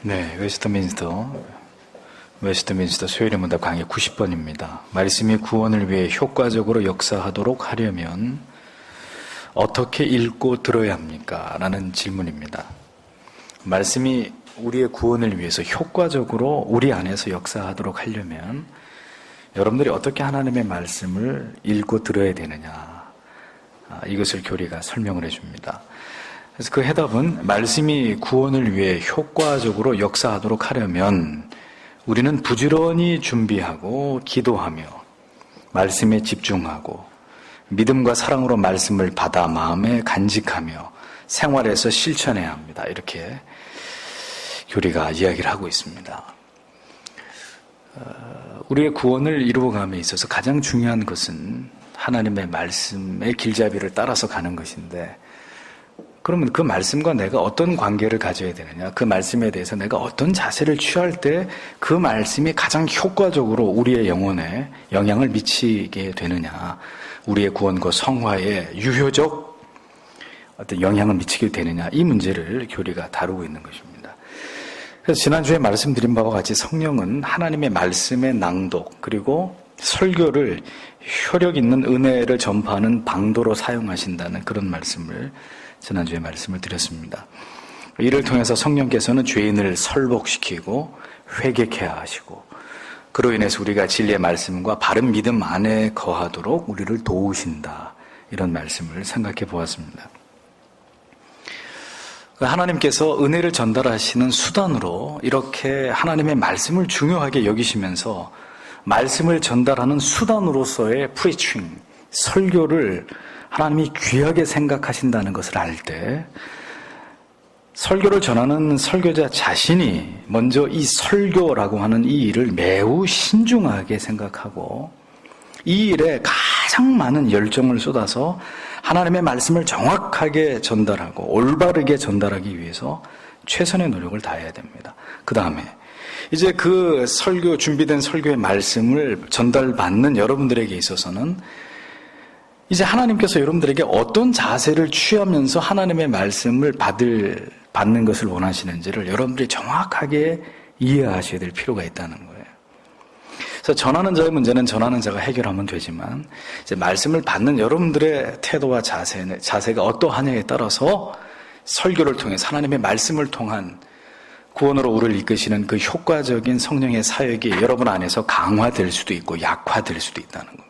네, 웨스트민스터 수요일의 문답 강의 90번입니다. 말씀이 구원을 위해 효과적으로 역사하도록 하려면 어떻게 읽고 들어야 합니까? 라는 질문입니다. 말씀이 우리의 구원을 위해서 효과적으로 우리 안에서 역사하도록 하려면 여러분들이 어떻게 하나님의 말씀을 읽고 들어야 되느냐, 이것을 교리가 설명을 해줍니다. 그래서 그 해답은 말씀이 구원을 위해 효과적으로 역사하도록 하려면 우리는 부지런히 준비하고 기도하며 말씀에 집중하고 믿음과 사랑으로 말씀을 받아 마음에 간직하며 생활에서 실천해야 합니다. 이렇게 교리가 이야기를 하고 있습니다. 우리의 구원을 이루어감에 있어서 가장 중요한 것은 하나님의 말씀의 길잡이를 따라서 가는 것인데, 그러면 그 말씀과 내가 어떤 관계를 가져야 되느냐, 그 말씀에 대해서 내가 어떤 자세를 취할 때 그 말씀이 가장 효과적으로 우리의 영혼에 영향을 미치게 되느냐, 우리의 구원과 성화에 유효적 어떤 영향을 미치게 되느냐, 이 문제를 교리가 다루고 있는 것입니다. 그래서 지난주에 말씀드린 바와 같이 성령은 하나님의 말씀의 낭독 그리고 설교를 효력 있는 은혜를 전파하는 방도로 사용하신다는 그런 말씀을 지난주에 말씀을 드렸습니다. 이를 통해서 성령께서는 죄인을 설복시키고 회개케 하시고 그로 인해서 우리가 진리의 말씀과 바른 믿음 안에 거하도록 우리를 도우신다, 이런 말씀을 생각해 보았습니다. 하나님께서 은혜를 전달하시는 수단으로 이렇게 하나님의 말씀을 중요하게 여기시면서 말씀을 전달하는 수단으로서의 preaching, 설교를 하나님이 귀하게 생각하신다는 것을 알 때 설교를 전하는 설교자 자신이 먼저 이 설교라고 하는 이 일을 매우 신중하게 생각하고 이 일에 가장 많은 열정을 쏟아서 하나님의 말씀을 정확하게 전달하고 올바르게 전달하기 위해서 최선의 노력을 다해야 됩니다. 그 다음에 이제 그 설교, 준비된 설교의 말씀을 전달받는 여러분들에게 있어서는 이제 하나님께서 여러분들에게 어떤 자세를 취하면서 하나님의 말씀을 받는 것을 원하시는지를 여러분들이 정확하게 이해하셔야 될 필요가 있다는 거예요. 그래서 전하는 자의 문제는 전하는 자가 해결하면 되지만 이제 말씀을 받는 여러분들의 태도와 자세가 어떠하냐에 따라서 설교를 통해서 하나님의 말씀을 통한 구원으로 우리를 이끄시는 그 효과적인 성령의 사역이 여러분 안에서 강화될 수도 있고 약화될 수도 있다는 겁니다.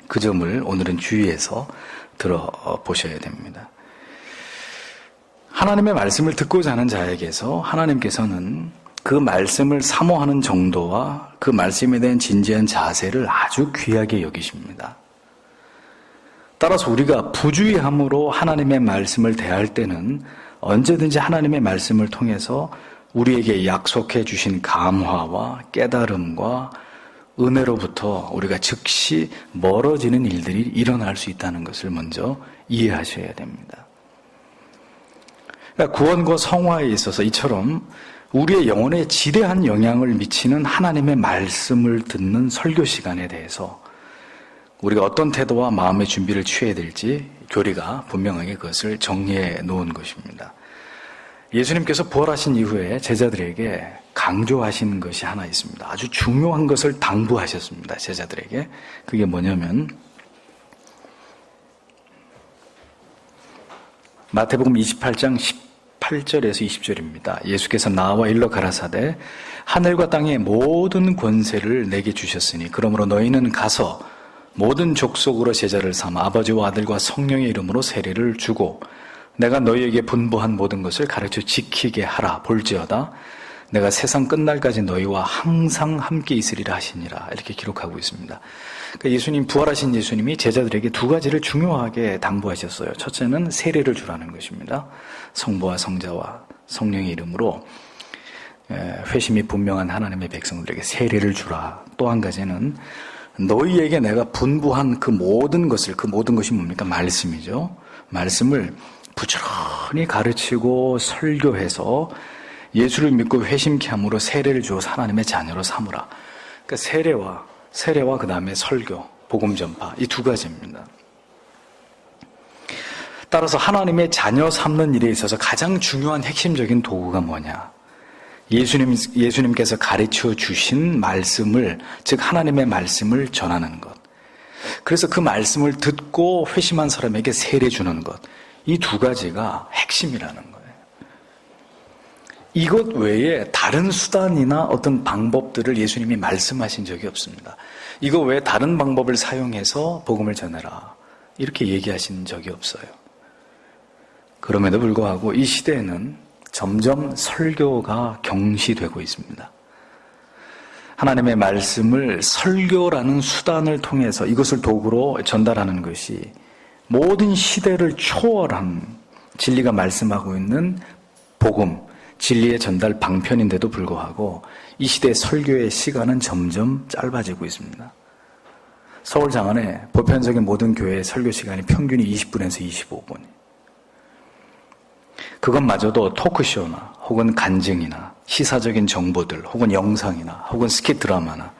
그 점을 오늘은 주의해서 들어보셔야 됩니다. 하나님의 말씀을 듣고자 하는 자에게서 하나님께서는 그 말씀을 사모하는 정도와 그 말씀에 대한 진지한 자세를 아주 귀하게 여기십니다. 따라서 우리가 부주의함으로 하나님의 말씀을 대할 때는 언제든지 하나님의 말씀을 통해서 우리에게 약속해 주신 감화와 깨달음과 은혜로부터 우리가 즉시 멀어지는 일들이 일어날 수 있다는 것을 먼저 이해하셔야 됩니다. 그러니까 구원과 성화에 있어서 이처럼 우리의 영혼에 지대한 영향을 미치는 하나님의 말씀을 듣는 설교 시간에 대해서 우리가 어떤 태도와 마음의 준비를 취해야 될지 교리가 분명하게 그것을 정리해 놓은 것입니다. 예수님께서 부활하신 이후에 제자들에게 강조하신 것이 하나 있습니다. 아주 중요한 것을 당부하셨습니다. 제자들에게. 그게 뭐냐면 마태복음 28장 18절에서 20절입니다. 예수께서 나와 일러 가라사대 하늘과 땅의 모든 권세를 내게 주셨으니 그러므로 너희는 가서 모든 족속으로 제자를 삼아 아버지와 아들과 성령의 이름으로 세례를 주고 내가 너희에게 분부한 모든 것을 가르쳐 지키게 하라. 볼지어다 내가 세상 끝날까지 너희와 항상 함께 있으리라 하시니라. 이렇게 기록하고 있습니다. 그러니까 예수님, 부활하신 예수님이 제자들에게 두 가지를 중요하게 당부하셨어요. 첫째는 세례를 주라는 것입니다. 성부와 성자와 성령의 이름으로 회심이 분명한 하나님의 백성들에게 세례를 주라. 또 한 가지는 너희에게 내가 분부한 그 모든 것이 뭡니까? 말씀이죠. 말씀을 부지런히 가르치고 설교해서 예수를 믿고 회심케 함으로 세례를 주어서 하나님의 자녀로 삼으라. 그러니까 세례와 그 다음에 설교, 복음 전파, 이 두 가지입니다. 따라서 하나님의 자녀 삼는 일에 있어서 가장 중요한 핵심적인 도구가 뭐냐? 예수님께서 가르쳐 주신 말씀을, 즉 하나님의 말씀을 전하는 것. 그래서 그 말씀을 듣고 회심한 사람에게 세례 주는 것. 이 두 가지가 핵심이라는 거예요. 이것 외에 다른 수단이나 어떤 방법들을 예수님이 말씀하신 적이 없습니다. 이거 외에 다른 방법을 사용해서 복음을 전해라, 이렇게 얘기하신 적이 없어요. 그럼에도 불구하고 이 시대에는 점점 설교가 경시되고 있습니다. 하나님의 말씀을 설교라는 수단을 통해서 이것을 도구로 전달하는 것이 모든 시대를 초월한 진리가 말씀하고 있는 복음, 진리의 전달 방편인데도 불구하고 이 시대의 설교의 시간은 점점 짧아지고 있습니다. 서울 장안의 보편적인 모든 교회의 설교 시간이 평균이 20분에서 25분. 그것마저도 토크쇼나 혹은 간증이나 시사적인 정보들 혹은 영상이나 혹은 스킷 드라마나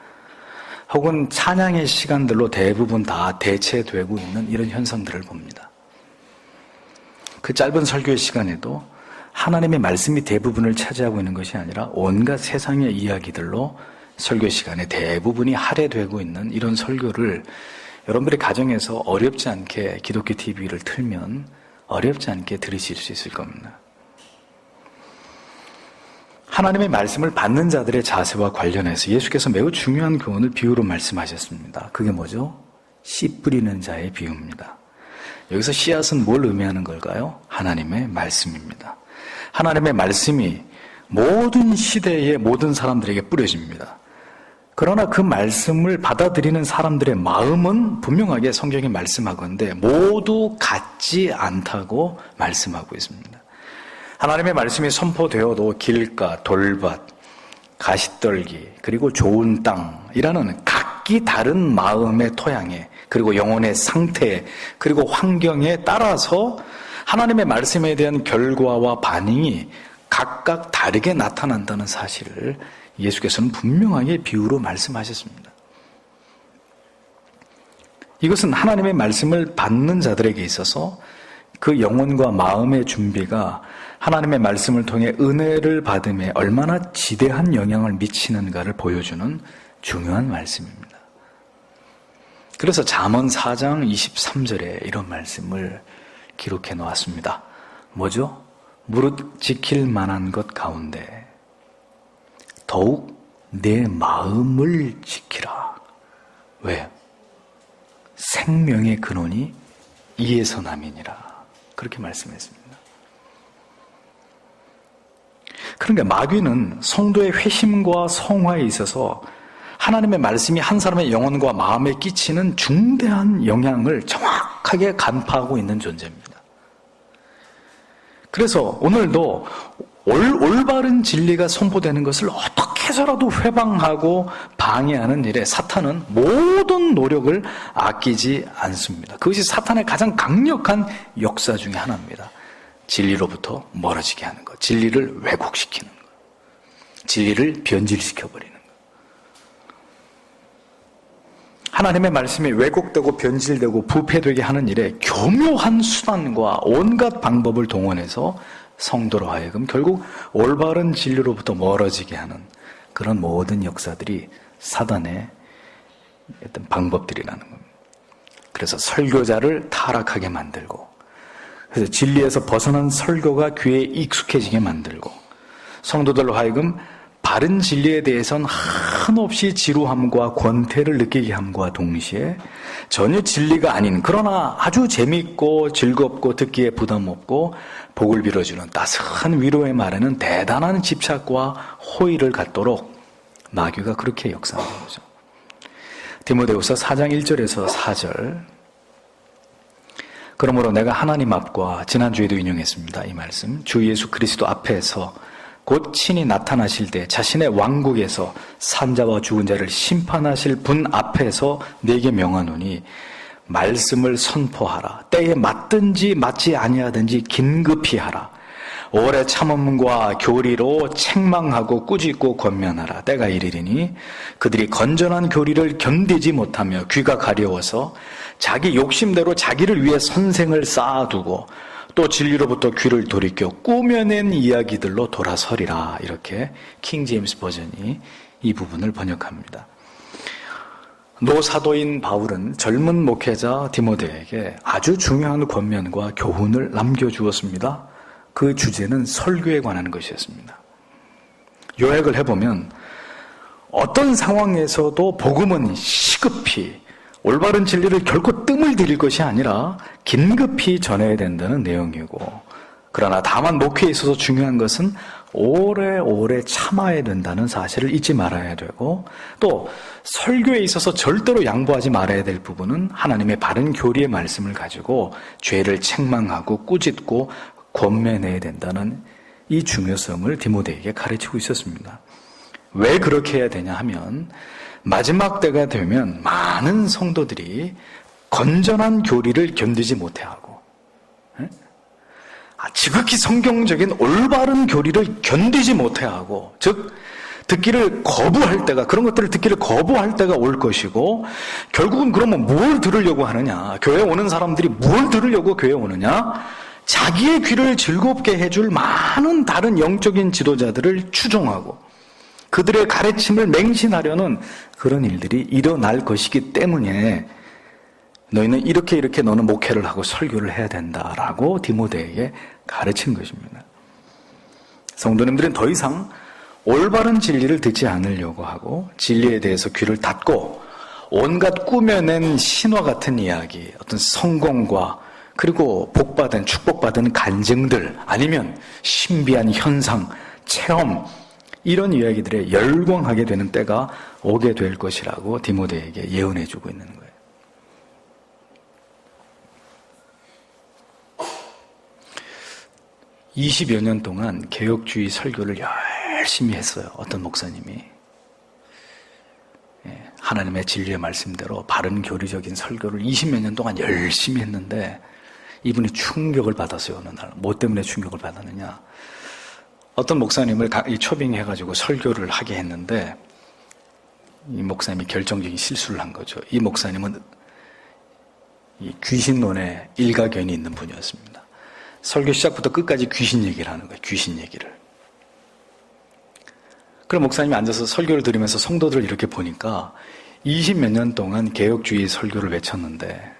혹은 찬양의 시간들로 대부분 다 대체되고 있는 이런 현상들을 봅니다. 그 짧은 설교의 시간에도 하나님의 말씀이 대부분을 차지하고 있는 것이 아니라 온갖 세상의 이야기들로 설교 시간의 대부분이 할애되고 있는 이런 설교를 여러분들의 가정에서 어렵지 않게 기독교 TV를 틀면 어렵지 않게 들으실 수 있을 겁니다. 하나님의 말씀을 받는 자들의 자세와 관련해서 예수께서 매우 중요한 교훈을 비유로 말씀하셨습니다. 그게 뭐죠? 씨 뿌리는 자의 비유입니다. 여기서 씨앗은 뭘 의미하는 걸까요? 하나님의 말씀입니다. 하나님의 말씀이 모든 시대의 모든 사람들에게 뿌려집니다. 그러나 그 말씀을 받아들이는 사람들의 마음은 분명하게 성경이 말씀하건대 모두 같지 않다고 말씀하고 있습니다. 하나님의 말씀이 선포되어도 길가, 돌밭, 가시떨기, 그리고 좋은 땅이라는 각기 다른 마음의 토양에, 그리고 영혼의 상태에, 그리고 환경에 따라서 하나님의 말씀에 대한 결과와 반응이 각각 다르게 나타난다는 사실을 예수께서는 분명하게 비유로 말씀하셨습니다. 이것은 하나님의 말씀을 받는 자들에게 있어서 그 영혼과 마음의 준비가 하나님의 말씀을 통해 은혜를 받음에 얼마나 지대한 영향을 미치는가를 보여주는 중요한 말씀입니다. 그래서 잠언 4장 23절에 이런 말씀을 기록해 놓았습니다. 뭐죠? 무릇 지킬 만한 것 가운데 더욱 내 마음을 지키라. 왜? 생명의 근원이 이에서 남이니라. 그렇게 말씀했습니다. 그러니까 마귀는 성도의 회심과 성화에 있어서 하나님의 말씀이 한 사람의 영혼과 마음에 끼치는 중대한 영향을 정확하게 간파하고 있는 존재입니다. 그래서 오늘도 올바른 진리가 선포되는 것을 어떻게 해서라도 회방하고 방해하는 일에 사탄은 모든 노력을 아끼지 않습니다. 그것이 사탄의 가장 강력한 역사 중에 하나입니다. 진리로부터 멀어지게 하는 것, 진리를 왜곡시키는 것, 진리를 변질시켜버리는 것. 하나님의 말씀이 왜곡되고 변질되고 부패되게 하는 일에 교묘한 수단과 온갖 방법을 동원해서 성도로 하여금 결국 올바른 진리로부터 멀어지게 하는 그런 모든 역사들이 사단의 어떤 방법들이라는 겁니다. 그래서 설교자를 타락하게 만들고, 그래서 진리에서 벗어난 설교가 귀에 익숙해지게 만들고, 성도들로 하여금 바른 진리에 대해서는 한없이 지루함과 권태를 느끼게 함과 동시에 전혀 진리가 아닌, 그러나 아주 재미있고 즐겁고 듣기에 부담 없고 복을 빌어주는 따스한 위로의 말에는 대단한 집착과 호의를 갖도록 마귀가 그렇게 역사하는 거죠. 디모데후서 4장 1절에서 4절. 그러므로 내가 하나님 앞과, 지난주에도 인용했습니다. 이 말씀. 주 예수 그리스도 앞에서 곧 친히 나타나실 때 자신의 왕국에서 산자와 죽은 자를 심판하실 분 앞에서 내게 명하노니 말씀을 선포하라. 때에 맞든지 맞지 아니하든지 긴급히 하라. 오래 참음과 교리로 책망하고 꾸짖고 권면하라. 때가 이르리니 그들이 건전한 교리를 견디지 못하며 귀가 가려워서 자기 욕심대로 자기를 위해 선생을 쌓아두고 또 진리로부터 귀를 돌이켜 꾸며낸 이야기들로 돌아서리라. 이렇게 킹 제임스 버전이 이 부분을 번역합니다. 노 사도인 바울은 젊은 목회자 디모데에게 아주 중요한 권면과 교훈을 남겨주었습니다. 그 주제는 설교에 관한 것이었습니다. 요약을 해보면 어떤 상황에서도 복음은 시급히 올바른 진리를 결코 뜸을 들일 것이 아니라 긴급히 전해야 된다는 내용이고, 그러나 다만 목회에 있어서 중요한 것은 오래오래 참아야 된다는 사실을 잊지 말아야 되고, 또 설교에 있어서 절대로 양보하지 말아야 될 부분은 하나님의 바른 교리의 말씀을 가지고 죄를 책망하고 꾸짖고 권면해야 된다는 이 중요성을 디모데에게 가르치고 있었습니다. 왜 그렇게 해야 되냐 하면 마지막 때가 되면 많은 성도들이 건전한 교리를 견디지 못해하고, 지극히 성경적인 올바른 교리를 견디지 못해하고, 즉 듣기를 거부할 때가, 그런 것들을 듣기를 거부할 때가 올 것이고, 결국은 그러면 뭘 들으려고 하느냐, 교회에 오는 사람들이 뭘 들으려고 교회에 오느냐, 자기의 귀를 즐겁게 해줄 많은 다른 영적인 지도자들을 추종하고 그들의 가르침을 맹신하려는 그런 일들이 일어날 것이기 때문에 너희는 이렇게 너는 목회를 하고 설교를 해야 된다라고 디모데에게 가르친 것입니다. 성도님들은 더 이상 올바른 진리를 듣지 않으려고 하고 진리에 대해서 귀를 닫고 온갖 꾸며낸 신화 같은 이야기, 어떤 성공과 그리고 복받은, 축복받은 간증들, 아니면 신비한 현상, 체험, 이런 이야기들에 열광하게 되는 때가 오게 될 것이라고 디모데에게 예언해주고 있는 거예요. (20여 년) 동안 개혁주의 설교를 열심히 했어요. 어떤 목사님이 하나님의 진리의 말씀대로 바른 교리적인 설교를 20몇 년 동안 열심히 했는데 이분이 충격을 받았어요. 어느 날. 뭐 때문에 충격을 받았느냐, 어떤 목사님을 초빙해가지고 설교를 하게 했는데 이 목사님이 결정적인 실수를 한 거죠. 이 목사님은 이 귀신론에 일가견이 있는 분이었습니다. 설교 시작부터 끝까지 귀신 얘기를 하는 거예요. 귀신 얘기를. 그럼 목사님이 앉아서 설교를 들으면서 성도들을 이렇게 보니까 20몇 년 동안 개혁주의 설교를 외쳤는데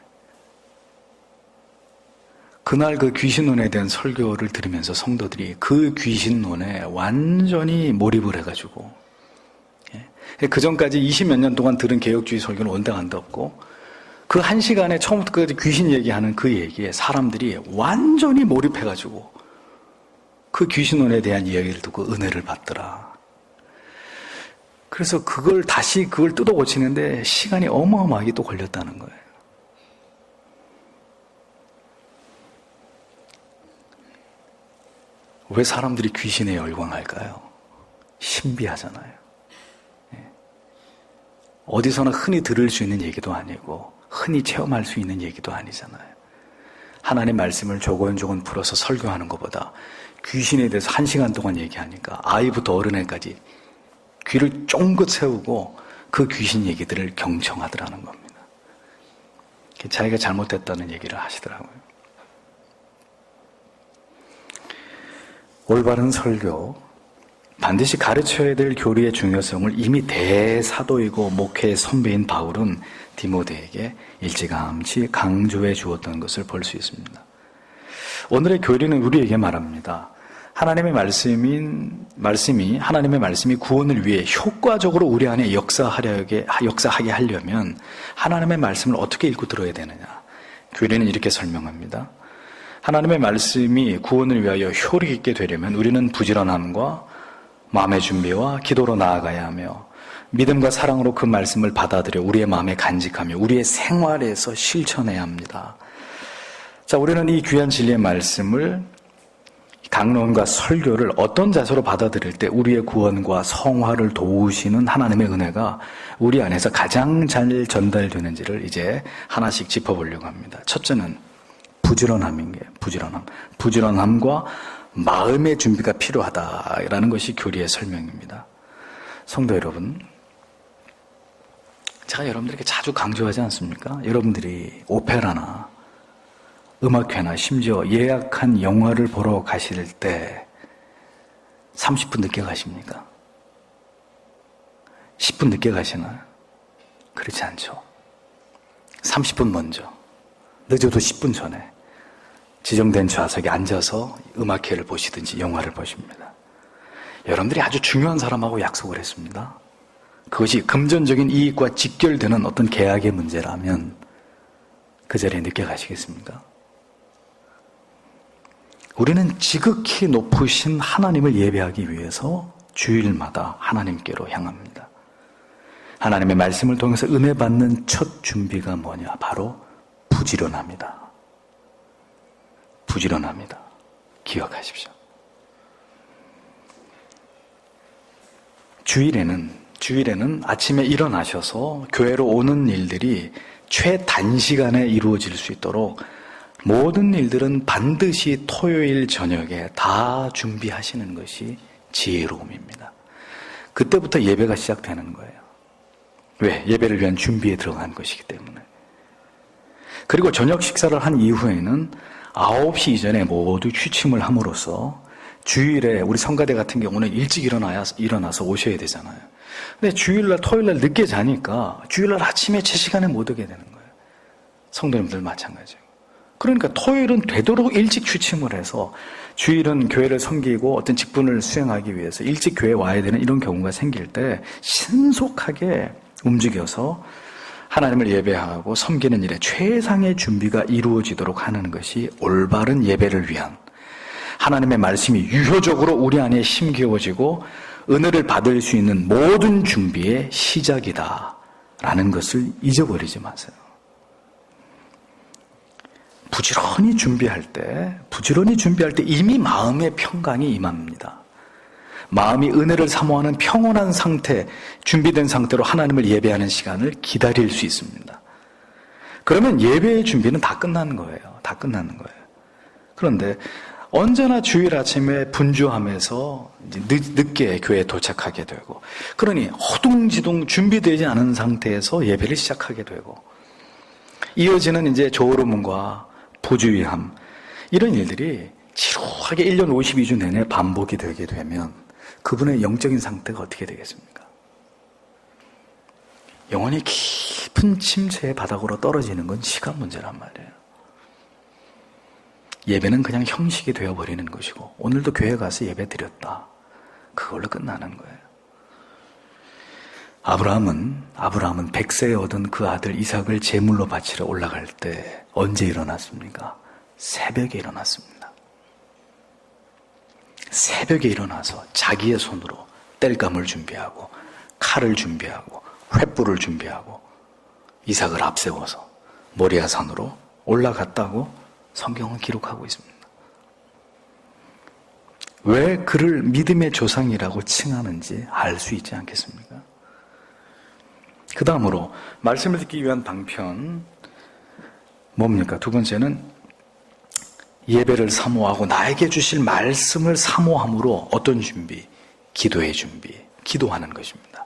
그날 그 귀신론에 대한 설교를 들으면서 성도들이 그 귀신론에 완전히 몰입을 해가지고, 그 전까지 20몇 년 동안 들은 개혁주의 설교는 온데간데 없고 그 한 시간에 처음부터 끝까지 귀신 얘기하는 그 얘기에 사람들이 완전히 몰입해가지고 그 귀신론에 대한 이야기를 듣고 은혜를 받더라. 그래서 그걸 뜯어 고치는데 시간이 어마어마하게 또 걸렸다는 거예요. 왜 사람들이 귀신에 열광할까요? 신비하잖아요. 어디서나 흔히 들을 수 있는 얘기도 아니고 흔히 체험할 수 있는 얘기도 아니잖아요. 하나님 말씀을 조곤조곤 풀어서 설교하는 것보다 귀신에 대해서 1시간 동안 얘기하니까 아이부터 어른애까지 귀를 쫑긋 세우고 그 귀신 얘기들을 경청하더라는 겁니다. 자기가 잘못됐다는 얘기를 하시더라고요. 올바른 설교, 반드시 가르쳐야 될 교리의 중요성을 이미 대사도이고 목회의 선배인 바울은 디모데에게 일찌감치 강조해 주었던 것을 볼 수 있습니다. 오늘의 교리는 우리에게 말합니다. 하나님의 말씀이 구원을 위해 효과적으로 우리 안에 역사하게 하려면 하나님의 말씀을 어떻게 읽고 들어야 되느냐. 교리는 이렇게 설명합니다. 하나님의 말씀이 구원을 위하여 효력 있게 되려면 우리는 부지런함과 마음의 준비와 기도로 나아가야 하며 믿음과 사랑으로 그 말씀을 받아들여 우리의 마음에 간직하며 우리의 생활에서 실천해야 합니다. 자, 우리는 이 귀한 진리의 말씀을, 강론과 설교를 어떤 자세로 받아들일 때 우리의 구원과 성화를 도우시는 하나님의 은혜가 우리 안에서 가장 잘 전달되는지를 이제 하나씩 짚어보려고 합니다. 첫째는 부지런함과 마음의 준비가 필요하다라는 것이 교리의 설명입니다. 성도 여러분, 제가 여러분들에게 자주 강조하지 않습니까? 여러분들이 오페라나 음악회나 심지어 예약한 영화를 보러 가실 때 30분 늦게 가십니까? 10분 늦게 가시나요? 그렇지 않죠. 30분 먼저, 늦어도 10분 전에 지정된 좌석에 앉아서 음악회를 보시든지 영화를 보십니다. 여러분들이 아주 중요한 사람하고 약속을 했습니다. 그것이 금전적인 이익과 직결되는 어떤 계약의 문제라면 그 자리에 늦게 가시겠습니까? 우리는 지극히 높으신 하나님을 예배하기 위해서 주일마다 하나님께로 향합니다. 하나님의 말씀을 통해서 은혜 받는 첫 준비가 뭐냐? 바로 부지런합니다. 부지런합니다. 기억하십시오. 주일에는 아침에 일어나셔서 교회로 오는 일들이 최단시간에 이루어질 수 있도록 모든 일들은 반드시 토요일 저녁에 다 준비하시는 것이 지혜로움입니다. 그때부터 예배가 시작되는 거예요. 왜? 예배를 위한 준비에 들어간 것이기 때문에. 그리고 저녁 식사를 한 이후에는 9시 이전에 모두 취침을 함으로써 주일에 우리 성가대 같은 경우는 일찍 일어나서 오셔야 되잖아요. 근데 주일날, 토요일날 늦게 자니까 주일날 아침에 제 시간에 못 오게 되는 거예요. 성도님들 마찬가지고. 그러니까 토요일은 되도록 일찍 취침을 해서 주일은 교회를 섬기고 어떤 직분을 수행하기 위해서 일찍 교회에 와야 되는 이런 경우가 생길 때 신속하게 움직여서 하나님을 예배하고 섬기는 일에 최상의 준비가 이루어지도록 하는 것이 올바른 예배를 위한 하나님의 말씀이 유효적으로 우리 안에 심겨워지고 은혜를 받을 수 있는 모든 준비의 시작이다라는 것을 잊어버리지 마세요. 부지런히 준비할 때 이미 마음의 평강이 임합니다. 마음이 은혜를 사모하는 평온한 상태, 준비된 상태로 하나님을 예배하는 시간을 기다릴 수 있습니다. 그러면 예배의 준비는 다 끝나는 거예요. 다 끝나는 거예요. 그런데 언제나 주일 아침에 분주하면서 늦게 교회에 도착하게 되고, 그러니 허둥지둥 준비되지 않은 상태에서 예배를 시작하게 되고, 이어지는 이제 졸음과 부주의함, 이런 일들이 지루하게 1년 52주 내내 반복이 되게 되면 그분의 영적인 상태가 어떻게 되겠습니까? 영혼이 깊은 침체의 바닥으로 떨어지는 건 시간 문제란 말이에요. 예배는 그냥 형식이 되어버리는 것이고, 오늘도 교회 가서 예배 드렸다, 그걸로 끝나는 거예요. 아브라함은 100세에 얻은 그 아들 이삭을 제물로 바치러 올라갈 때 언제 일어났습니까? 새벽에 일어났습니다. 새벽에 일어나서 자기의 손으로 땔감을 준비하고 칼을 준비하고 횃불을 준비하고 이삭을 앞세워서 모리아 산으로 올라갔다고 성경은 기록하고 있습니다. 왜 그를 믿음의 조상이라고 칭하는지 알 수 있지 않겠습니까? 그 다음으로 말씀을 듣기 위한 방편 뭡니까? 두 번째는 예배를 사모하고 나에게 주실 말씀을 사모함으로 어떤 준비? 기도의 준비, 기도하는 것입니다.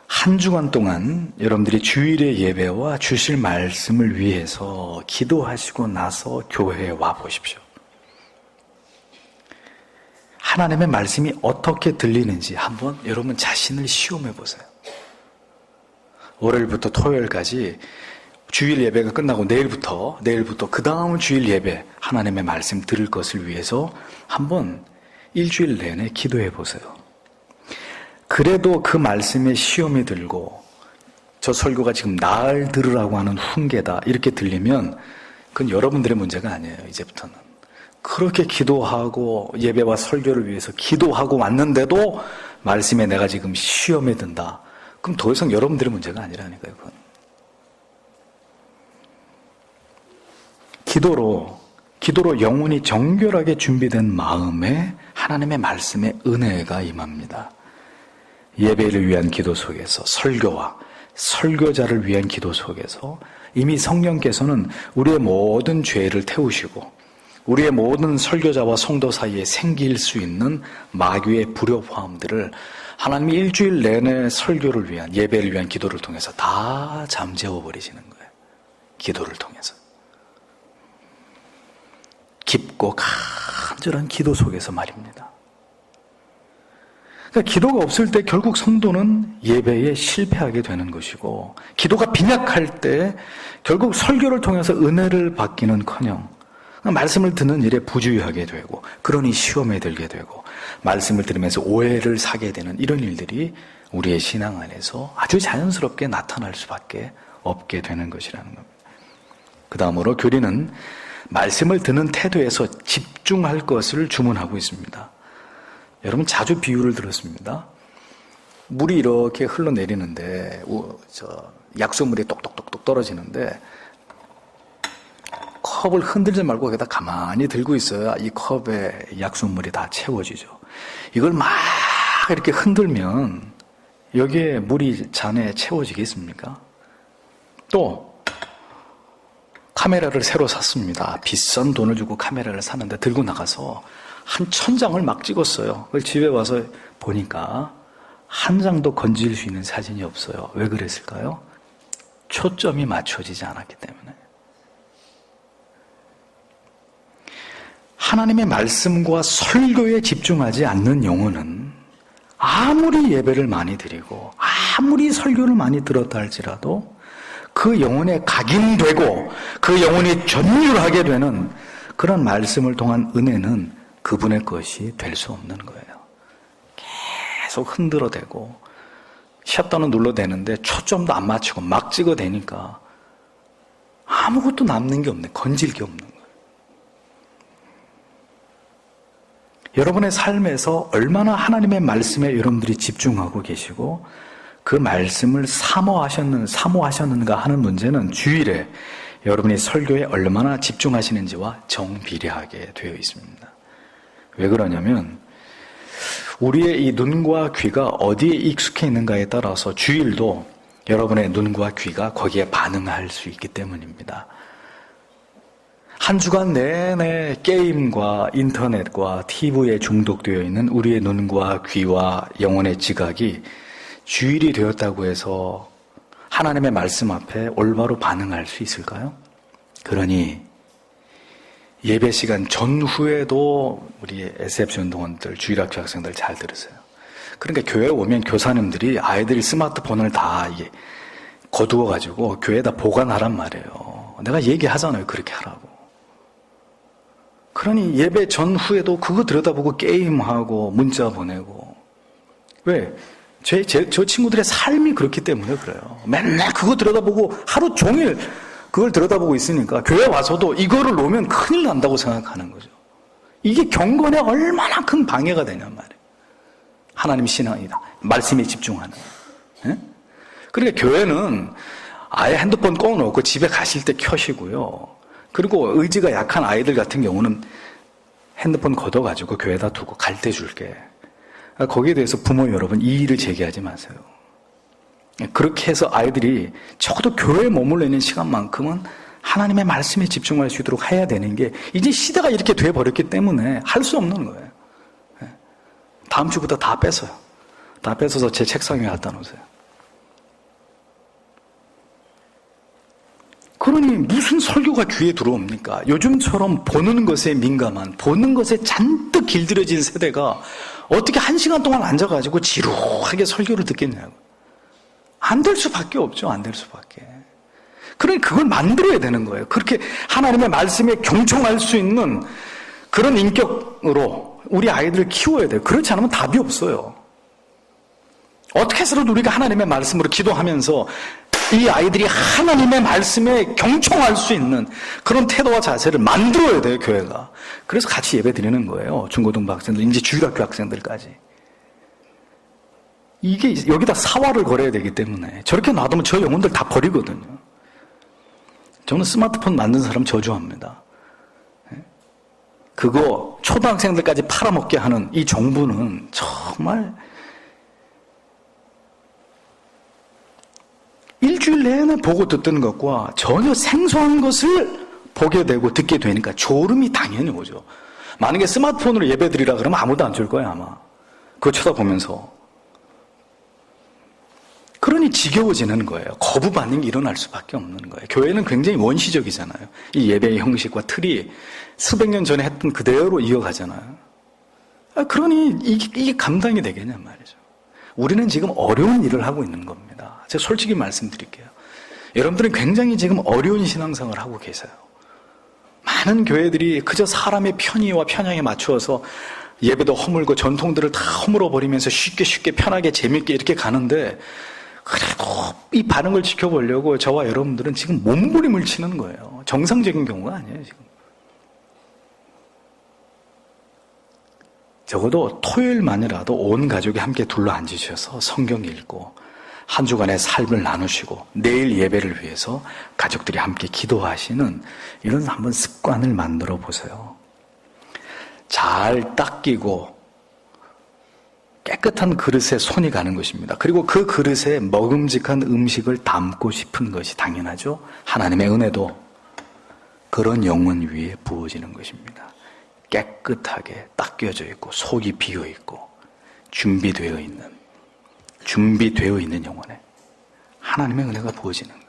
한 주간 동안 여러분들이 주일의 예배와 주실 말씀을 위해서 기도하시고 나서 교회에 와 보십시오. 하나님의 말씀이 어떻게 들리는지 한번 여러분 자신을 시험해 보세요. 월요일부터 토요일까지 주일 예배가 끝나고 내일부터 그 다음 주일 예배 하나님의 말씀 들을 것을 위해서 한번 일주일 내내 기도해 보세요. 그래도 그 말씀에 시험이 들고 저 설교가 지금 날 들으라고 하는 훈계다 이렇게 들리면 그건 여러분들의 문제가 아니에요. 이제부터는 그렇게 기도하고 예배와 설교를 위해서 기도하고 왔는데도 말씀에 내가 지금 시험에 든다, 그럼 더 이상 여러분들의 문제가 아니라니까요. 그건. 기도로 영혼이 정결하게 준비된 마음에 하나님의 말씀의 은혜가 임합니다. 예배를 위한 기도 속에서, 설교와 설교자를 위한 기도 속에서 이미 성령께서는 우리의 모든 죄를 태우시고 우리의 모든 설교자와 성도 사이에 생길 수 있는 마귀의 불협화음들을 하나님이 일주일 내내 설교를 위한, 예배를 위한 기도를 통해서 다 잠재워 버리시는 거예요. 기도를 통해서. 깊고 간절한 기도 속에서 말입니다. 그러니까 기도가 없을 때 결국 성도는 예배에 실패하게 되는 것이고, 기도가 빈약할 때 결국 설교를 통해서 은혜를 받기는커녕 말씀을 듣는 일에 부주의하게 되고, 그러니 시험에 들게 되고, 말씀을 들으면서 오해를 사게 되는 이런 일들이 우리의 신앙 안에서 아주 자연스럽게 나타날 수밖에 없게 되는 것이라는 겁니다. 그 다음으로 교리는 말씀을 듣는 태도에서 집중할 것을 주문하고 있습니다. 여러분 자주 비유를 들었습니다. 물이 이렇게 흘러내리는데 약수물이 똑똑똑똑 떨어지는데 컵을 흔들지 말고 거기다 가만히 들고 있어야 이 컵에 약수물이 다 채워지죠. 이걸 막 이렇게 흔들면 여기에 물이 잔에 채워지겠습니까? 또 카메라를 새로 샀습니다. 비싼 돈을 주고 카메라를 샀는데 들고 나가서 한 1000장을 막 찍었어요. 그걸 집에 와서 보니까 한 장도 건질 수 있는 사진이 없어요. 왜 그랬을까요? 초점이 맞춰지지 않았기 때문에. 하나님의 말씀과 설교에 집중하지 않는 영혼은 아무리 예배를 많이 드리고 아무리 설교를 많이 들었다 할지라도 그 영혼에 각인되고 그 영혼이 전율하게 되는 그런 말씀을 통한 은혜는 그분의 것이 될 수 없는 거예요. 계속 흔들어대고 샷다운 눌러대는데 초점도 안 맞추고 막 찍어대니까 아무것도 남는 게 없네. 건질 게 없는 거예요. 여러분의 삶에서 얼마나 하나님의 말씀에 여러분들이 집중하고 계시고 그 말씀을 사모하셨는가 하는 문제는 주일에 여러분이 설교에 얼마나 집중하시는지와 정비례하게 되어 있습니다. 왜 그러냐면 우리의 이 눈과 귀가 어디에 익숙해 있는가에 따라서 주일도 여러분의 눈과 귀가 거기에 반응할 수 있기 때문입니다. 한 주간 내내 게임과 인터넷과 TV에 중독되어 있는 우리의 눈과 귀와 영혼의 지각이 주일이 되었다고 해서 하나님의 말씀 앞에 올바로 반응할 수 있을까요? 그러니 예배 시간 전후에도 우리 SF 운동원들, 주일학교 학생들 잘 들으세요. 그러니까 교회에 오면 교사님들이 아이들이 스마트폰을 다 거두어가지고 교회에다 보관하란 말이에요. 내가 얘기하잖아요. 그렇게 하라고. 그러니 예배 전후에도 그거 들여다보고 게임하고 문자 보내고. 왜? 저 친구들의 삶이 그렇기 때문에 그래요. 맨날 그거 들여다보고 하루 종일 그걸 들여다보고 있으니까 교회 와서도 이거를 놓으면 큰일 난다고 생각하는 거죠. 이게 경건에 얼마나 큰 방해가 되냔 말이에요. 하나님 신앙이다. 말씀에 집중하는. 예? 그러니까 교회는 아예 핸드폰 꺼놓고 집에 가실 때 켜시고요. 그리고 의지가 약한 아이들 같은 경우는 핸드폰 걷어가지고 교회에다 두고 갈 때 줄게. 거기에 대해서 부모 여러분 이의를 제기하지 마세요. 그렇게 해서 아이들이 적어도 교회에 머물러 있는 시간만큼은 하나님의 말씀에 집중할 수 있도록 해야 되는 게 이제 시대가 이렇게 돼버렸기 때문에 할 수 없는 거예요. 다음 주부터 다 뺏어요. 다 뺏어서 제 책상에 갖다 놓으세요. 그러니 무슨 설교가 귀에 들어옵니까? 요즘처럼 보는 것에 민감한, 보는 것에 잔뜩 길들여진 세대가 어떻게 1시간 동안 앉아가지고 지루하게 설교를 듣겠냐고. 안 될 수밖에 없죠. 안 될 수밖에. 그러니 그걸 만들어야 되는 거예요. 그렇게 하나님의 말씀에 경청할 수 있는 그런 인격으로 우리 아이들을 키워야 돼요. 그렇지 않으면 답이 없어요. 어떻게 해서라도 우리가 하나님의 말씀으로 기도하면서 이 아이들이 하나님의 말씀에 경청할 수 있는 그런 태도와 자세를 만들어야 돼요, 교회가. 그래서 같이 예배 드리는 거예요. 중고등부 학생들, 이제 주일학교 학생들까지. 이게 여기다 사활을 걸어야 되기 때문에 저렇게 놔두면 저 영혼들 다 버리거든요. 저는 스마트폰 만든 사람 저주합니다. 그거 초등학생들까지 팔아먹게 하는 이 정부는 정말 일주일 내내 보고 듣던 것과 전혀 생소한 것을 보게 되고 듣게 되니까 졸음이 당연히 오죠. 만약에 스마트폰으로 예배드리라 그러면 아무도 안 줄 거예요, 아마. 그거 쳐다보면서. 그러니 지겨워지는 거예요. 거부 반응이 일어날 수밖에 없는 거예요. 교회는 굉장히 원시적이잖아요. 이 예배의 형식과 틀이 수백 년 전에 했던 그대로 이어가잖아요. 그러니 이게 감당이 되겠냐 말이죠. 우리는 지금 어려운 일을 하고 있는 겁니다. 제가 솔직히 말씀드릴게요. 여러분들은 굉장히 지금 어려운 신앙생활을 하고 계세요. 많은 교회들이 그저 사람의 편의와 편향에 맞추어서 예배도 허물고 전통들을 다 허물어 버리면서 쉽게 편하게 재밌게 이렇게 가는데, 그래도 이 반응을 지켜보려고 저와 여러분들은 지금 몸부림을 치는 거예요. 정상적인 경우가 아니에요, 지금. 적어도 토요일만이라도 온 가족이 함께 둘러앉으셔서 성경 읽고 한 주간의 삶을 나누시고 내일 예배를 위해서 가족들이 함께 기도하시는 이런 한번 습관을 만들어 보세요. 잘 닦이고 깨끗한 그릇에 손이 가는 것입니다. 그리고 그 그릇에 먹음직한 음식을 담고 싶은 것이 당연하죠. 하나님의 은혜도 그런 영혼 위에 부어지는 것입니다. 깨끗하게 닦여져 있고 속이 비어 있고 준비되어 있는 영혼에 하나님의 은혜가 부어지는 거예요.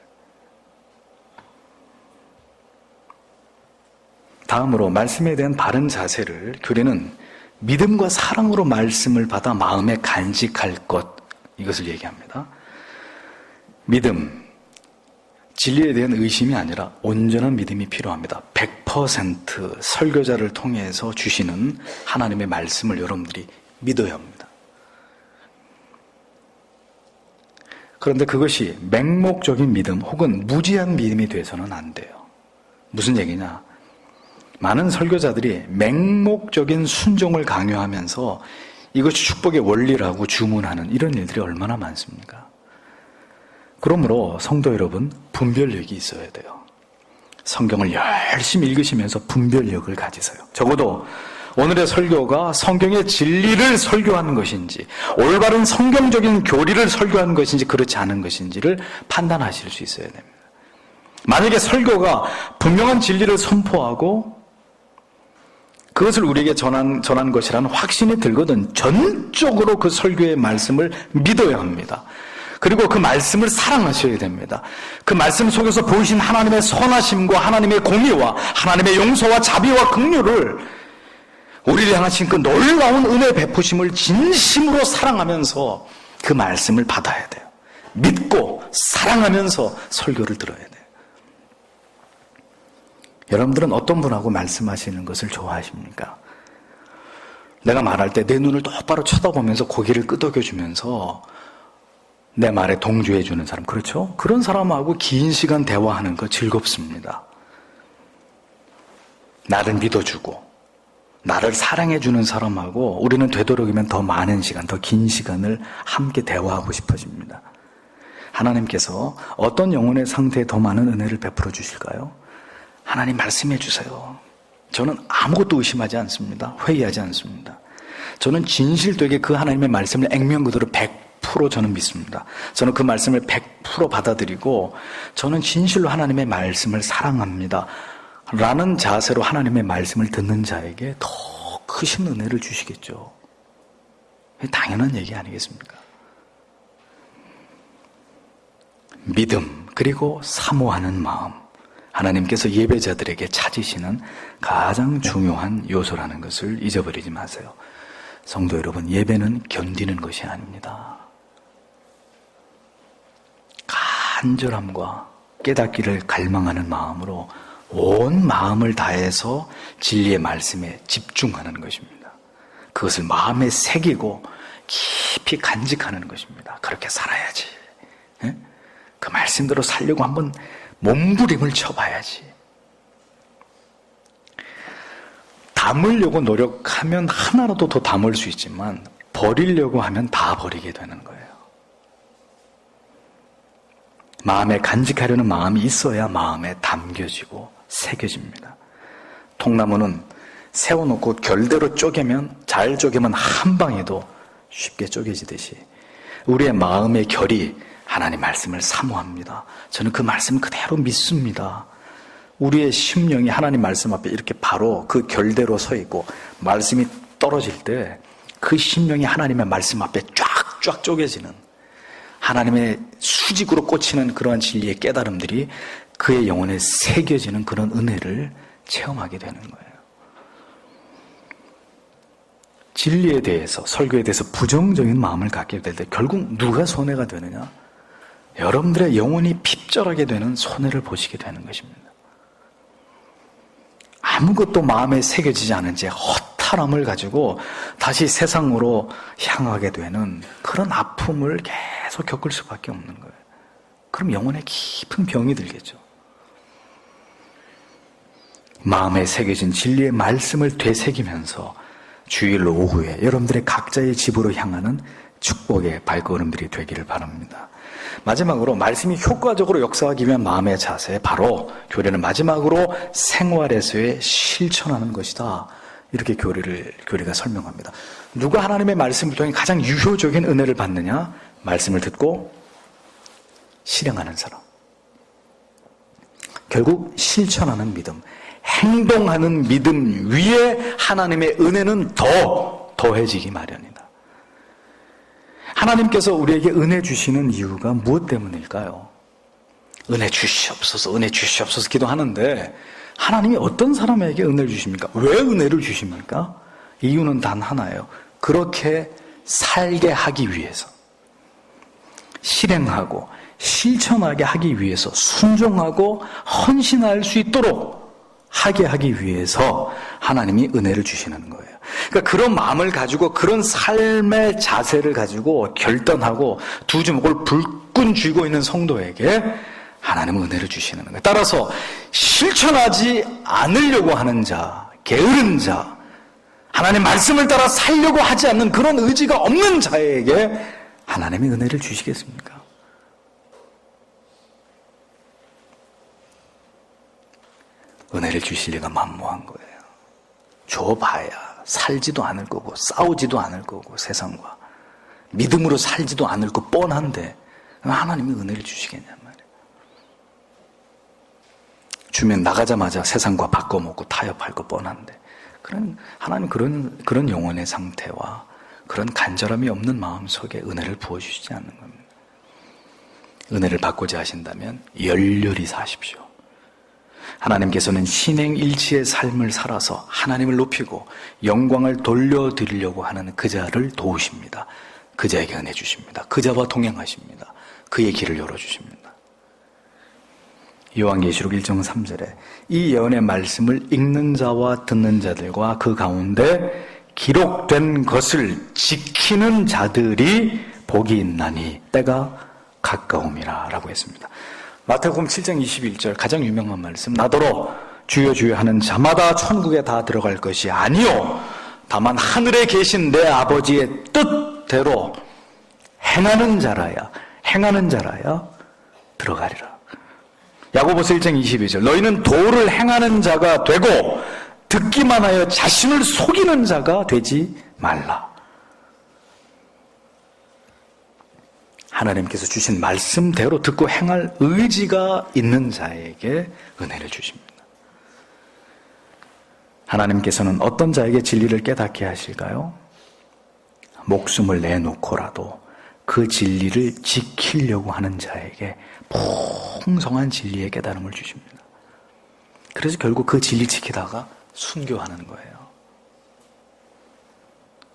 다음으로 말씀에 대한 바른 자세를 교리는 믿음과 사랑으로 말씀을 받아 마음에 간직할 것, 이것을 얘기합니다. 믿음, 진리에 대한 의심이 아니라 온전한 믿음이 필요합니다. 100% 설교자를 통해서 주시는 하나님의 말씀을 여러분들이 믿어야 합니다. 그런데 그것이 맹목적인 믿음 혹은 무지한 믿음이 돼서는 안 돼요. 무슨 얘기냐? 많은 설교자들이 맹목적인 순종을 강요하면서 이것이 축복의 원리라고 주문하는 이런 일들이 얼마나 많습니까? 그러므로 성도 여러분, 분별력이 있어야 돼요. 성경을 열심히 읽으시면서 분별력을 가지세요. 적어도 오늘의 설교가 성경의 진리를 설교하는 것인지, 올바른 성경적인 교리를 설교하는 것인지 그렇지 않은 것인지를 판단하실 수 있어야 됩니다. 만약에 설교가 분명한 진리를 선포하고 그것을 우리에게 전한 것이라는 확신이 들거든 전적으로 그 설교의 말씀을 믿어야 합니다. 그리고 그 말씀을 사랑하셔야 됩니다. 그 말씀 속에서 보이신 하나님의 선하심과 하나님의 공의와 하나님의 용서와 자비와 긍휼을 우리를 향하신 그 놀라운 은혜 베푸심을 진심으로 사랑하면서 그 말씀을 받아야 돼요. 믿고 사랑하면서 설교를 들어야 돼요. 여러분들은 어떤 분하고 말씀하시는 것을 좋아하십니까? 내가 말할 때 내 눈을 똑바로 쳐다보면서 고개를 끄덕여주면서 내 말에 동조해주는 사람, 그렇죠? 그런 사람하고 긴 시간 대화하는 거 즐겁습니다. 나를 믿어주고 나를 사랑해주는 사람하고 우리는 되도록이면 더 많은 시간, 더 긴 시간을 함께 대화하고 싶어집니다. 하나님께서 어떤 영혼의 상태에 더 많은 은혜를 베풀어 주실까요? 하나님 말씀해 주세요. 저는 아무것도 의심하지 않습니다. 회의하지 않습니다. 저는 진실되게 그 하나님의 말씀을 액면 그대로 100% 저는 믿습니다. 저는 그 말씀을 100% 받아들이고 저는 진실로 하나님의 말씀을 사랑합니다. 라는 자세로 하나님의 말씀을 듣는 자에게 더 크신 은혜를 주시겠죠. 당연한 얘기 아니겠습니까? 믿음 그리고 사모하는 마음, 하나님께서 예배자들에게 찾으시는 가장 중요한 요소라는 것을 잊어버리지 마세요. 성도 여러분, 예배는 견디는 것이 아닙니다. 간절함과 깨닫기를 갈망하는 마음으로 온 마음을 다해서 진리의 말씀에 집중하는 것입니다. 그것을 마음에 새기고 깊이 간직하는 것입니다. 그렇게 살아야지. 그 말씀대로 살려고 한번 몸부림을 쳐봐야지. 담으려고 노력하면 하나라도 더 담을 수 있지만 버리려고 하면 다 버리게 되는 거예요. 마음에 간직하려는 마음이 있어야 마음에 담겨지고 새겨집니다. 통나무는 세워놓고 결대로 쪼개면, 잘 쪼개면 한 방에도 쉽게 쪼개지듯이 우리의 마음의 결이 하나님 말씀을 사모합니다. 저는 그 말씀 그대로 믿습니다. 우리의 심령이 하나님 말씀 앞에 이렇게 바로 그 결대로 서 있고 말씀이 떨어질 때 그 심령이 하나님의 말씀 앞에 쫙쫙 쪼개지는, 하나님의 수직으로 꽂히는 그러한 진리의 깨달음들이 그의 영혼에 새겨지는 그런 은혜를 체험하게 되는 거예요. 진리에 대해서, 설교에 대해서 부정적인 마음을 갖게 될 때 결국 누가 손해가 되느냐? 여러분들의 영혼이 핍절하게 되는 손해를 보시게 되는 것입니다. 아무것도 마음에 새겨지지 않은 채 허탈함을 가지고 다시 세상으로 향하게 되는 그런 아픔을 계속 겪을 수밖에 없는 거예요. 그럼 영혼에 깊은 병이 들겠죠. 마음에 새겨진 진리의 말씀을 되새기면서 주일 오후에 여러분들의 각자의 집으로 향하는 축복의 발걸음들이 되기를 바랍니다. 마지막으로 말씀이 효과적으로 역사하기 위한 마음의 자세, 바로 교리는 마지막으로 생활에서의 실천하는 것이다. 이렇게 교리가 설명합니다. 누가 하나님의 말씀을 통해 가장 유효적인 은혜를 받느냐? 말씀을 듣고 실행하는 사람. 결국 실천하는 믿음, 행동하는 믿음 위에 하나님의 은혜는 더해지기 마련이다. 하나님께서 우리에게 은혜 주시는 이유가 무엇 때문일까요? 은혜 주시옵소서, 은혜 주시옵소서 기도하는데 하나님이 어떤 사람에게 은혜를 주십니까? 왜 은혜를 주십니까? 이유는 단 하나예요. 그렇게 살게 하기 위해서, 실행하고 실천하게 하기 위해서, 순종하고 헌신할 수 있도록 하게 하기 위해서 하나님이 은혜를 주시는 거예요. 그러니까 그런 마음을 가지고, 그런 삶의 자세를 가지고 결단하고 두 주먹을 불끈 쥐고 있는 성도에게 하나님은 은혜를 주시는 거예요. 따라서 실천하지 않으려고 하는 자, 게으른 자, 하나님 말씀을 따라 살려고 하지 않는 그런 의지가 없는 자에게 하나님이 은혜를 주시겠습니까? 은혜를 주실 리가 만무한 거예요. 줘봐야 살지도 않을 거고 싸우지도 않을 거고 세상과 믿음으로 살지도 않을 거 뻔한데 하나님이 은혜를 주시겠냔 말이에요. 주면 나가자마자 세상과 바꿔먹고 타협할 거 뻔한데, 하나님 그런 영혼의 상태와 그런 간절함이 없는 마음 속에 은혜를 부어주시지 않는 겁니다. 은혜를 받고자 하신다면 열렬히 사십시오. 하나님께서는 신행일치의 삶을 살아서 하나님을 높이고 영광을 돌려드리려고 하는 그 자를 도우십니다. 그 자에게 은혜 주십니다. 그 자와 동행하십니다. 그의 길을 열어주십니다. 요한계시록 1장 3절에 이 예언의 말씀을 읽는 자와 듣는 자들과 그 가운데 기록된 것을 지키는 자들이 복이 있나니 때가 가까움이라 라고 했습니다. 마태복음 7장 21절 가장 유명한 말씀, 나더러 주여 주여 하는 자마다 천국에 다 들어갈 것이 아니요 다만 하늘에 계신 내 아버지의 뜻대로 행하는 자라야 들어가리라. 야고보서 1장 22절 너희는 도를 행하는 자가 되고 듣기만 하여 자신을 속이는 자가 되지 말라. 하나님께서 주신 말씀대로 듣고 행할 의지가 있는 자에게 은혜를 주십니다. 하나님께서는 어떤 자에게 진리를 깨닫게 하실까요? 목숨을 내놓고라도 그 진리를 지키려고 하는 자에게 풍성한 진리의 깨달음을 주십니다. 그래서 결국 그 진리 지키다가 순교하는 거예요.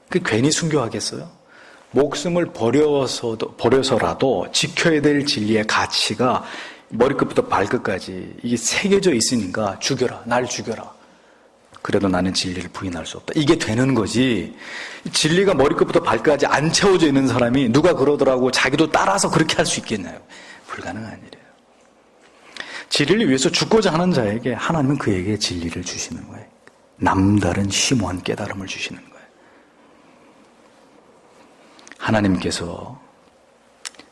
그 괜히 순교하겠어요? 목숨을 버려서라도 지켜야 될 진리의 가치가 머리끝부터 발끝까지 이게 새겨져 있으니까 죽여라, 날 죽여라. 그래도 나는 진리를 부인할 수 없다. 이게 되는 거지. 진리가 머리끝부터 발끝까지 안 채워져 있는 사람이 누가 그러더라고 자기도 따라서 그렇게 할 수 있겠나요? 불가능한 일이에요. 진리를 위해서 죽고자 하는 자에게 하나님은 그에게 진리를 주시는 거예요. 남다른 심오한 깨달음을 주시는 거예요. 하나님께서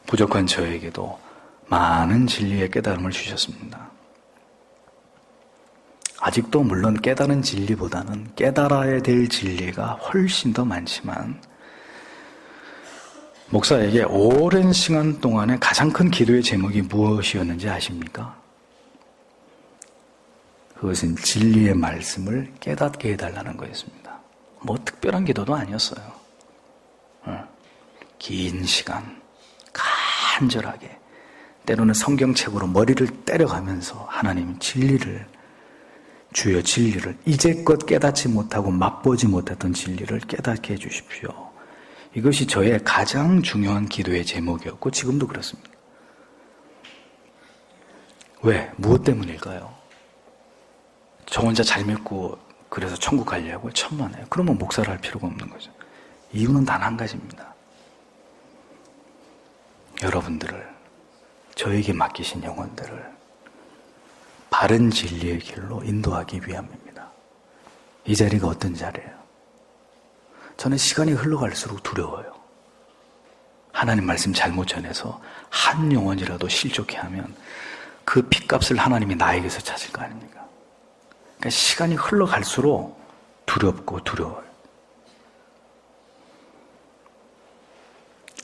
부족한 저에게도 많은 진리의 깨달음을 주셨습니다. 아직도 물론 깨달은 진리보다는 깨달아야 될 진리가 훨씬 더 많지만 목사에게 오랜 시간 동안에 가장 큰 기도의 제목이 무엇이었는지 아십니까? 그것은 진리의 말씀을 깨닫게 해달라는 거였습니다. 뭐 특별한 기도도 아니었어요. 긴 시간 간절하게 때로는 성경책으로 머리를 때려가면서 하나님 진리를, 주여 진리를, 이제껏 깨닫지 못하고 맛보지 못했던 진리를 깨닫게 해주십시오. 이것이 저의 가장 중요한 기도의 제목이었고 지금도 그렇습니다. 왜? 무엇 때문일까요? 저 혼자 잘 믿고 그래서 천국 가려고 천만에요. 그러면 목사를 할 필요가 없는 거죠. 이유는 단 한 가지입니다. 여러분들을, 저에게 맡기신 영혼들을 바른 진리의 길로 인도하기 위함입니다. 이 자리가 어떤 자리예요? 저는 시간이 흘러갈수록 두려워요. 하나님 말씀 잘못 전해서 한 영혼이라도 실족해 하면 그 핏값을 하나님이 나에게서 찾을 거 아닙니까? 그러니까 시간이 흘러갈수록 두렵고 두려워요.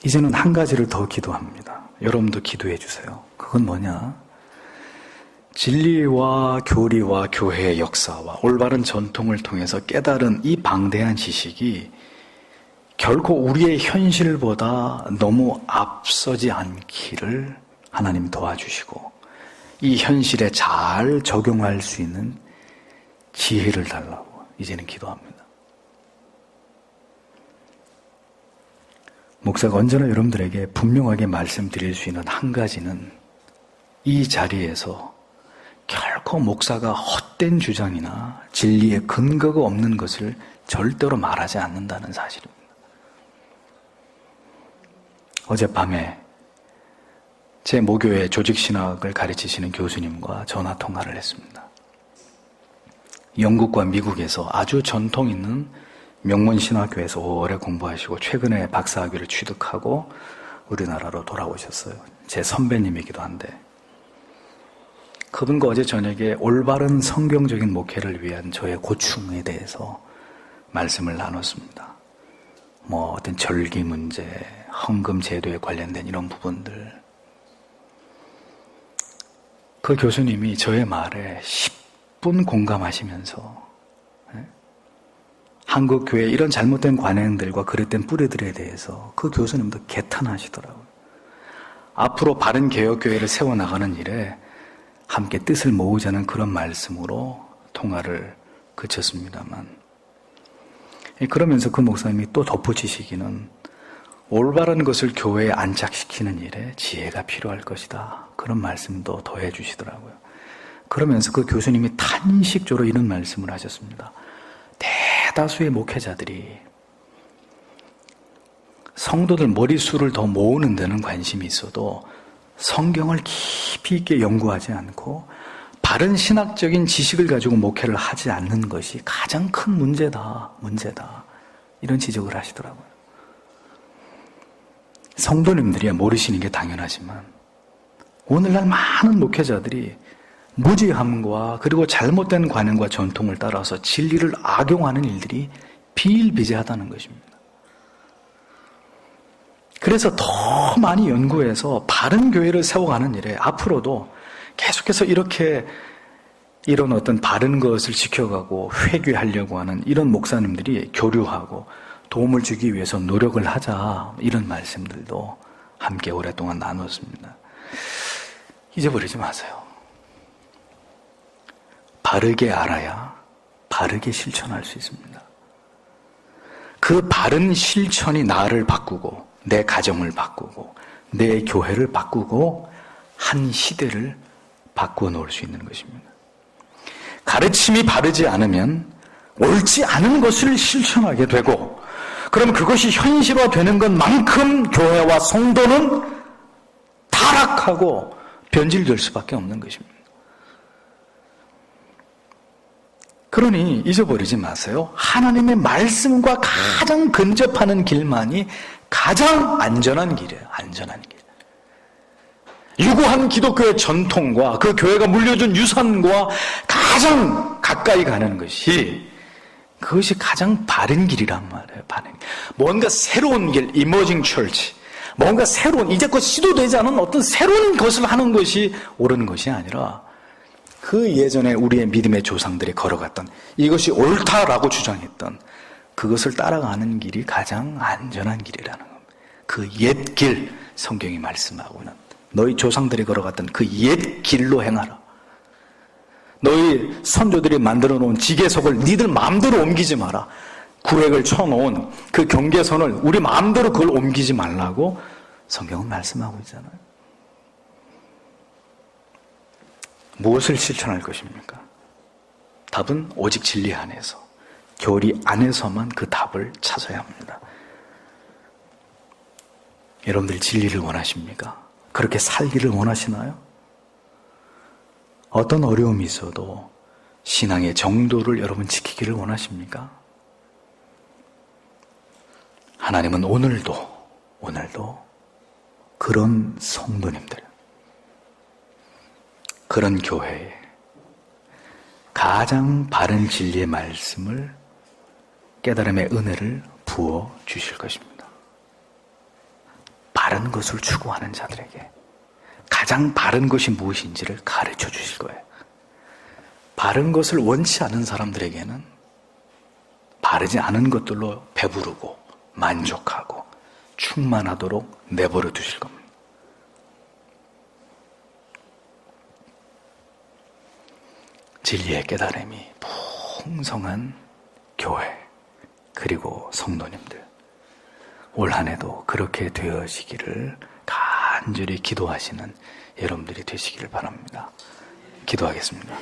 이제는 한 가지를 더 기도합니다. 여러분도 기도해 주세요. 그건 뭐냐? 진리와 교리와 교회의 역사와 올바른 전통을 통해서 깨달은 이 방대한 지식이 결코 우리의 현실보다 너무 앞서지 않기를 하나님 도와주시고 이 현실에 잘 적용할 수 있는 지혜를 달라고 이제는 기도합니다. 목사가 언제나 여러분들에게 분명하게 말씀드릴 수 있는 한 가지는 이 자리에서 결코 목사가 헛된 주장이나 진리에 근거가 없는 것을 절대로 말하지 않는다는 사실입니다. 어젯밤에 제 모교의 조직신학을 가르치시는 교수님과 전화통화를 했습니다. 영국과 미국에서 아주 전통 있는 명문신학교에서 오래 공부하시고 최근에 박사학위를 취득하고 우리나라로 돌아오셨어요. 제 선배님이기도 한데 그분과 어제 저녁에 올바른 성경적인 목회를 위한 저의 고충에 대해서 말씀을 나눴습니다. 어떤 절기 문제, 헌금 제도에 관련된 이런 부분들. 그 교수님이 저의 말에 10분 공감하시면서 한국 교회의 이런 잘못된 관행들과 그릇된 뿌리들에 대해서 그 교수님도 개탄하시더라고요. 앞으로 바른 개혁교회를 세워나가는 일에 함께 뜻을 모으자는 그런 말씀으로 통화를 그쳤습니다만, 그러면서 그 목사님이 또 덧붙이시기는 올바른 것을 교회에 안착시키는 일에 지혜가 필요할 것이다. 그런 말씀도 더해 주시더라고요. 그러면서 그 교수님이 탄식조로 이런 말씀을 하셨습니다. 대다수의 목회자들이 성도들 머릿수를 더 모으는 데는 관심이 있어도 성경을 깊이 있게 연구하지 않고 바른 신학적인 지식을 가지고 목회를 하지 않는 것이 가장 큰 문제다. 이런 지적을 하시더라고요. 성도님들이 모르시는 게 당연하지만 오늘날 많은 목회자들이 무지함과 그리고 잘못된 관행과 전통을 따라서 진리를 악용하는 일들이 비일비재하다는 것입니다. 그래서 더 많이 연구해서 바른 교회를 세워가는 일에 앞으로도 계속해서 이렇게 이런 어떤 바른 것을 지켜가고 회귀하려고 하는 이런 목사님들이 교류하고 도움을 주기 위해서 노력을 하자, 이런 말씀들도 함께 오랫동안 나눴습니다. 잊어버리지 마세요. 바르게 알아야 바르게 실천할 수 있습니다. 그 바른 실천이 나를 바꾸고 내 가정을 바꾸고 내 교회를 바꾸고 한 시대를 바꾸어 놓을 수 있는 것입니다. 가르침이 바르지 않으면 옳지 않은 것을 실천하게 되고, 그럼 그것이 현실화되는 것만큼 교회와 성도는 타락하고 변질될 수밖에 없는 것입니다. 그러니 잊어버리지 마세요. 하나님의 말씀과 가장 근접하는 길만이 가장 안전한 길이에요. 안전한 길. 유구한 기독교의 전통과 그 교회가 물려준 유산과 가장 가까이 가는 것이, 그것이 가장 바른 길이란 말이에요. 바른 길. 뭔가 새로운 길, 이머징 철치, 뭔가 새로운, 이제껏 시도되지 않은 어떤 새로운 것을 하는 것이 옳은 것이 아니라 그 예전에 우리의 믿음의 조상들이 걸어갔던, 이것이 옳다라고 주장했던 그것을 따라가는 길이 가장 안전한 길이라는 겁니다. 그 옛 길, 성경이 말씀하고는 너희 조상들이 걸어갔던 그 옛 길로 행하라. 너희 선조들이 만들어 놓은 지계석을 니들 마음대로 옮기지 마라. 구획을 쳐놓은 그 경계선을 우리 마음대로 그걸 옮기지 말라고 성경은 말씀하고 있잖아요. 무엇을 실천할 것입니까? 답은 오직 진리 안에서, 교리 안에서만 그 답을 찾아야 합니다. 여러분들 진리를 원하십니까? 그렇게 살기를 원하시나요? 어떤 어려움이 있어도 신앙의 정도를 여러분 지키기를 원하십니까? 하나님은 오늘도 그런 성도님들, 그런 교회에 가장 바른 진리의 말씀을, 깨달음의 은혜를 부어 주실 것입니다. 바른 것을 추구하는 자들에게 가장 바른 것이 무엇인지를 가르쳐 주실 거예요. 바른 것을 원치 않은 사람들에게는 바르지 않은 것들로 배부르고 만족하고 충만하도록 내버려 두실 겁니다. 진리의 깨달음이 풍성한 교회, 그리고 성도님들, 올 한 해도 그렇게 되어지기를 간절히 기도하시는 여러분들이 되시기를 바랍니다. 기도하겠습니다.